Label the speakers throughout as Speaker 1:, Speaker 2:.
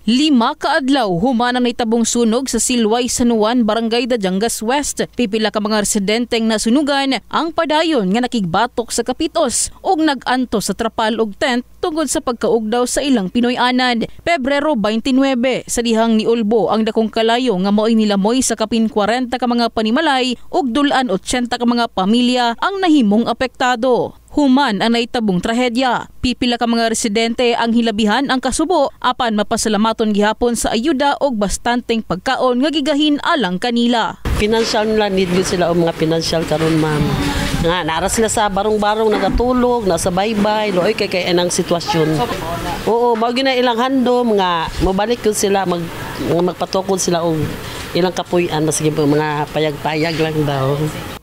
Speaker 1: 5 ka adlaw human ang naitabong sunog sa Silway, San Juan, Barangay Dajangas West. Pipila ka mga residenteng nasunugan ang padayon nga nakigbatok sa kapitos ug nag-anto sa trapal ug tent tungod sa pagkaugdaw sa ilang Pinoy-anan. Pebrero 29 sa dihang niulbo ang dakong kalayo nga mo'y nilamoy sa kapin 40 ka mga panimalay ug dulan 80 ka mga pamilya ang nahimong apektado. Human ang naitabong trahedya. Pipila ka mga residente ang hilabihan ang kasubo apan mapasalamaton gihapon sa ayuda og bastanteng pagkaon nga gigahin alang kanila.
Speaker 2: Financial nila, need sila o mga financial karon ma'am. Nga, nara sila sa barong-barong nagatulog, nasa baybay, looy kay anang sitwasyon. Oo, mao na ilang handom nga mabalik ko sila magpatukod sila og ilang kapuy-an sige po mga payag-payag lang daw.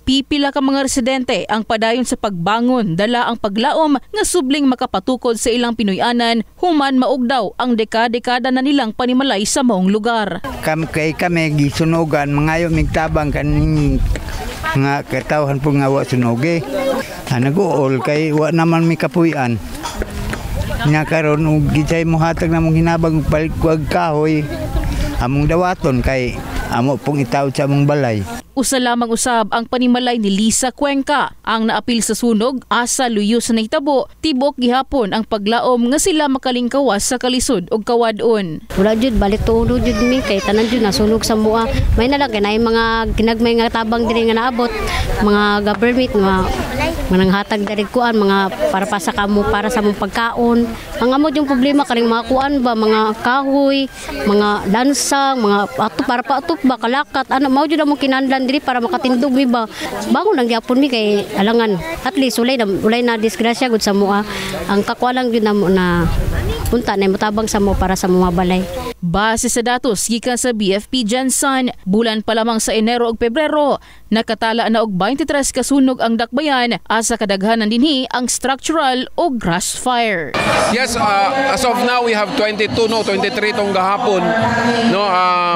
Speaker 1: Pipila ka mga residente ang padayon sa pagbangon dala ang paglaom nga subling makapatukod sa ilang Pinoy-anan human maugdaw ang dekada-dekada na nilang panimalay sa maong lugar.
Speaker 3: Kami gisunugan mangayo migtabang kaning nga katawhan po nga wa sunugi. Nag-uol kay wa naman mi kapuy-an. Nya karon ug gitay mo hatag na mong hinabang palikuag kahoy among dawaton kay amo pong itawd sa among balay.
Speaker 1: Usa lamang usab ang panimalay ni Lisa Cuenca ang naapil sa sunog asa luyo sa nahitabo tibok gihapon ang paglaom nga sila makalingkawas sa kalisod ug kawadon.
Speaker 4: Wala jud balik tulo jud mi kay tanan jud nasunog sa mua. May na lang kay mga ginagmay nga tabang diri nga naabot mga government nga mananghatag diri kuan mga para pa sa kamo para sa mong pagkaon. Ang amo yung problema kaning mga kuan ba mga kahoy, mga lansang, mga ato para pa atop ba kalakat ano mao jud mo kinahanglan diri para makatindog mi ba. Bangon lang gyapon mi kay alangan at least ulay na disgrasya gud sa mua. Ang kakuan lang jud namo na punta na motabang sa mo para sa mga balay.
Speaker 1: Base sa datos gikan sa BFP Gensan, bulan pa lamang sa Enero ug Pebrero, nakatala na og 23 ka sunog ang dakbayan asa kadaghanan dinhi ang structural o grass fire.
Speaker 5: Yes, as of now we have 23 tong gahapon. No,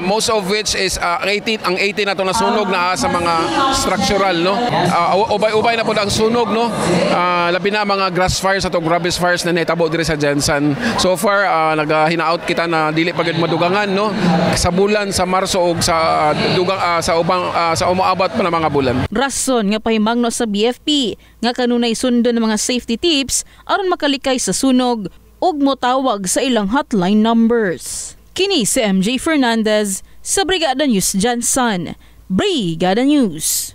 Speaker 5: most of which is 18 na to nasunog na sa mga structural no. Ubay-ubay na pud ang sunog no. Labi na mga grass fires atong rubbish fires na nahitabo diri sa Gensan. So far naghina-out kita na dili pa gid madugangan no sa bulan sa Marso ug sa dugang sa ubang sa umaabot pa na mga bulan. Rason
Speaker 1: nga pahimangno sa BFP nga kanunay sundon ng mga safety tips aron makalikay sa sunog ug motawag sa ilang hotline numbers. Kini si MJ Fernandez sa Brigada News Gensan. Brigada News.